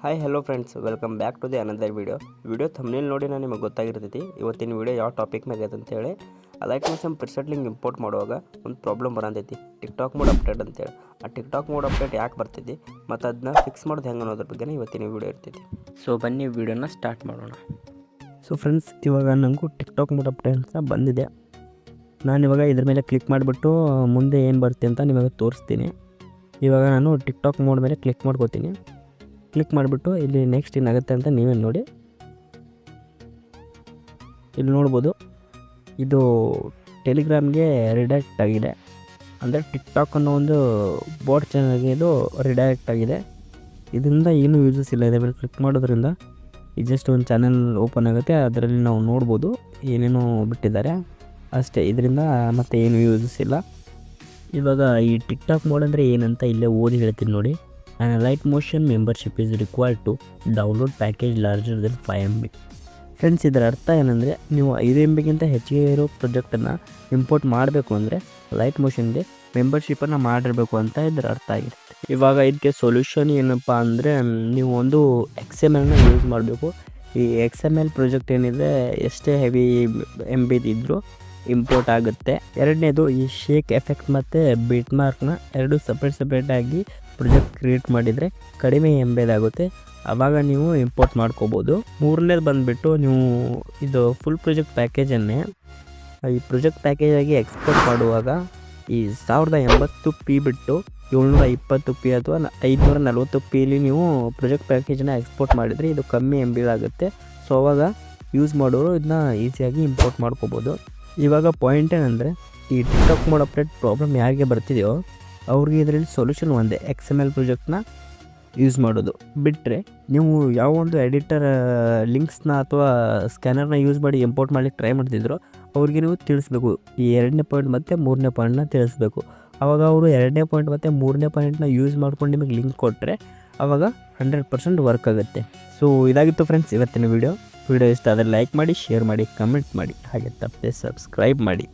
Hi hello friends, welcome back to the another video thumbnail ನೋಡಿ ನಾನು ನಿಮಗೆ ಗೊತ್ತಾಗಿರ್ತೈತಿ ಇವತ್ತಿನ ವಿಡಿಯೋ ಯಾವ ಟಾಪಿಕ್ ಮ್ಯಾಗ ಐತೆ ಅಂತೇಳಿ. Light motion preset link import ಮಾಡುವಾಗ ಒಂದು ಪ್ರಾಬ್ಲಮ್ ಬರಂತೈತಿ, ಟಿಕ್ಟಾಕ್ ಮೋಡ್ ಅಪ್ಡೇಟ್ ಅಂತೇಳಿ. ಆ ಟಿಕ್ಟಾಕ್ ಮೋಡ್ ಅಪ್ಡೇಟ್ ಯಾಕೆ ಬರ್ತೈತಿ ಮತ್ತು ಅದನ್ನ ಫಿಕ್ಸ್ ಮಾಡೋದು ಹೆಂಗೆ ಅನ್ನೋದ್ರ ಬಗ್ಗೆ ಇವತ್ತಿನ ವಿಡಿಯೋ ಇರ್ತೈತಿ. ಸೊ ಬನ್ನಿ ವಿಡಿಯೋನ ಸ್ಟಾರ್ಟ್ ಮಾಡೋಣ. ಸೊ ಫ್ರೆಂಡ್ಸ್, ಇವಾಗ ನನಗೂ ಟಿಕ್ಟಾಕ್ ಮೋಡ್ ಅಪ್ಡೇಟ್ ಅಂತ ಬಂದಿದೆ. ನಾನಿವಾಗ ಇದ್ರ ಮೇಲೆ ಕ್ಲಿಕ್ ಮಾಡಿಬಿಟ್ಟು ಮುಂದೆ ಏನು ಬರುತ್ತೆ ಅಂತ ನಿಮಗೆ ತೋರಿಸ್ತೀನಿ. ಇವಾಗ ನಾನು ಟಿಕ್ಟಾಕ್ ಮೋಡ್ ಮೇಲೆ ಕ್ಲಿಕ್ ಮಾಡ್ಕೋತೀನಿ. ಕ್ಲಿಕ್ ಮಾಡಿಬಿಟ್ಟು ಇಲ್ಲಿ ನೆಕ್ಸ್ಟ್ ಏನಾಗುತ್ತೆ ಅಂತ ನೀವೇ ನೋಡಿ. ಇಲ್ಲಿ ನೋಡ್ಬೋದು, ಇದು ಟೆಲಿಗ್ರಾಮ್ಗೆ ರಿಡೈರೆಕ್ಟ್ ಆಗಿದೆ. ಅಂದರೆ ಟಿಕ್ಟಾಕ್ ಅನ್ನೋ ಒಂದು ಬೋಟ್ ಚಾನಲ್ಗೆ ಇದು ರಿಡೈರೆಕ್ಟ್ ಆಗಿದೆ. ಇದರಿಂದ ಏನೂ ಯೂಸಸ್ ಇಲ್ಲ. ಇದ್ರ ಮೇಲೆ ಕ್ಲಿಕ್ ಮಾಡೋದ್ರಿಂದ ಇದು ಜಸ್ಟ್ ಒಂದು ಚಾನಲ್ ಓಪನ್ ಆಗುತ್ತೆ. ಅದರಲ್ಲಿ ನಾವು ನೋಡ್ಬೋದು ಏನೇನೋ ಬಿಟ್ಟಿದ್ದಾರೆ ಅಷ್ಟೇ. ಇದರಿಂದ ಮತ್ತೆ ಏನು ಯೂಸಸ್ ಇಲ್ಲ. ಇವಾಗ ಈ ಟಿಕ್ಟಾಕ್ ಮೋಡ್ ಅಂದರೆ ಏನಂತ ಇಲ್ಲೇ ಓದಿ ಹೇಳ್ತೀನಿ ನೋಡಿ. Light motion membership is required to download package larger than 5 MB. Friends, ಇದರ ಅರ್ಥ ಏನಂದರೆ ನೀವು 5 MBಗಿಂತ ಹೆಚ್ಚಿಗೆ ಇರೋ ಪ್ರಾಜೆಕ್ಟನ್ನು ಇಂಪೋರ್ಟ್ ಮಾಡಬೇಕು ಅಂದರೆ ಲೈಟ್ ಮೋಷನ್ಗೆ ಮೆಂಬರ್ಶಿಪ್ಪನ್ನು ಮಾಡಿರಬೇಕು ಅಂತ ಇದರ ಅರ್ಥ ಆಗಿರುತ್ತೆ. ಇವಾಗ ಇದಕ್ಕೆ ಸೊಲ್ಯೂಷನ್ ಏನಪ್ಪ ಅಂದರೆ ನೀವು ಒಂದು XML ಯೂಸ್ ಮಾಡಬೇಕು. ಈ XML ಪ್ರಾಜೆಕ್ಟ್ ಏನಿದೆ ಎಷ್ಟೇ ಹೆವಿ MB ಇದ್ದರೂ ಇಂಪೋರ್ಟ್ ಆಗುತ್ತೆ. ಎರಡನೇದು ಈ ಶೇಕ್ ಎಫೆಕ್ಟ್ ಮತ್ತು ಬಿಟ್ ಮಾರ್ಕ್ನ ಎರಡು ಸಪ್ರೇಟಾಗಿ ಪ್ರಾಜೆಕ್ಟ್ ಕ್ರಿಯೇಟ್ ಮಾಡಿದರೆ ಕಡಿಮೆ MB ಆಗುತ್ತೆ. ಆವಾಗ ನೀವು ಇಂಪೋರ್ಟ್ ಮಾಡ್ಕೋಬೋದು. ಮೂರನೇದು ಬಂದುಬಿಟ್ಟು ನೀವು ಇದು ಫುಲ್ ಪ್ರಾಜೆಕ್ಟ್ ಪ್ಯಾಕೇಜನ್ನೇ ಈ ಪ್ರಾಜೆಕ್ಟ್ ಪ್ಯಾಕೇಜಾಗಿ ಎಕ್ಸ್ಪೋರ್ಟ್ ಮಾಡುವಾಗ ಈ 1080p ಬಿಟ್ಟು 720p ಅಥವಾ 540pಲಿ ನೀವು ಪ್ರಾಜೆಕ್ಟ್ ಪ್ಯಾಕೇಜನ್ನ ಎಕ್ಸ್ಪೋರ್ಟ್ ಮಾಡಿದರೆ ಇದು ಕಮ್ಮಿ MB ಆಗುತ್ತೆ. ಸೊ ಅವಾಗ ಯೂಸ್ ಮಾಡೋರು ಇದನ್ನ ಈಸಿಯಾಗಿ ಇಂಪೋರ್ಟ್ ಮಾಡ್ಕೋಬೋದು. ಇವಾಗ ಪಾಯಿಂಟ್ ಏನಂದರೆ ಈ ಟಿಕ್ಟಾಕ್ ಮೋಡ್ ಅಪ್ಡೇಟ್ ಪ್ರಾಬ್ಲಮ್ ಯಾರಿಗೆ ಬರ್ತಿದೆಯೋ ಅವ್ರಿಗೆ ಇದರಲ್ಲಿ ಸೊಲ್ಯೂಷನ್ ಒಂದೇ, XML ಪ್ರಾಜೆಕ್ಟ್ನ ಯೂಸ್ ಮಾಡೋದು ಬಿಟ್ಟರೆ ನೀವು ಯಾವ ಒಂದು ಎಡಿಟರ್ ಲಿಂಕ್ಸ್ನ ಅಥವಾ ಸ್ಕ್ಯಾನರ್ನ ಯೂಸ್ ಮಾಡಿ ಇಂಪೋರ್ಟ್ ಮಾಡಲಿಕ್ಕೆ ಟ್ರೈ ಮಾಡ್ತಿದ್ರು ಅವ್ರಿಗೆ ನೀವು ತಿಳಿಸ್ಬೇಕು. ಈ 2ನೇ ಪಾಯಿಂಟ್ ಮತ್ತು 3ನೇ ಪಾಯಿಂಟ್ನ ತಿಳಿಸ್ಬೇಕು. ಆವಾಗ ಅವರು 2ನೇ ಪಾಯಿಂಟ್ ಮತ್ತು 3ನೇ ಪಾಯಿಂಟ್ನ ಯೂಸ್ ಮಾಡ್ಕೊಂಡು ನಿಮಗೆ ಲಿಂಕ್ ಕೊಟ್ಟರೆ ಆವಾಗ 100% ವರ್ಕ್ ಆಗುತ್ತೆ. ಸೊ ಇದಾಗಿತ್ತು ಫ್ರೆಂಡ್ಸ್ ಇವತ್ತಿನ ವಿಡಿಯೋ ಇಷ್ಟ ಆದರೆ ಲೈಕ್ ಮಾಡಿ, ಶೇರ್ ಮಾಡಿ, ಕಮೆಂಟ್ ಮಾಡಿ, ಹಾಗೆ ತಪ್ಪದೆ ಸಬ್ಸ್ಕ್ರೈಬ್ ಮಾಡಿ.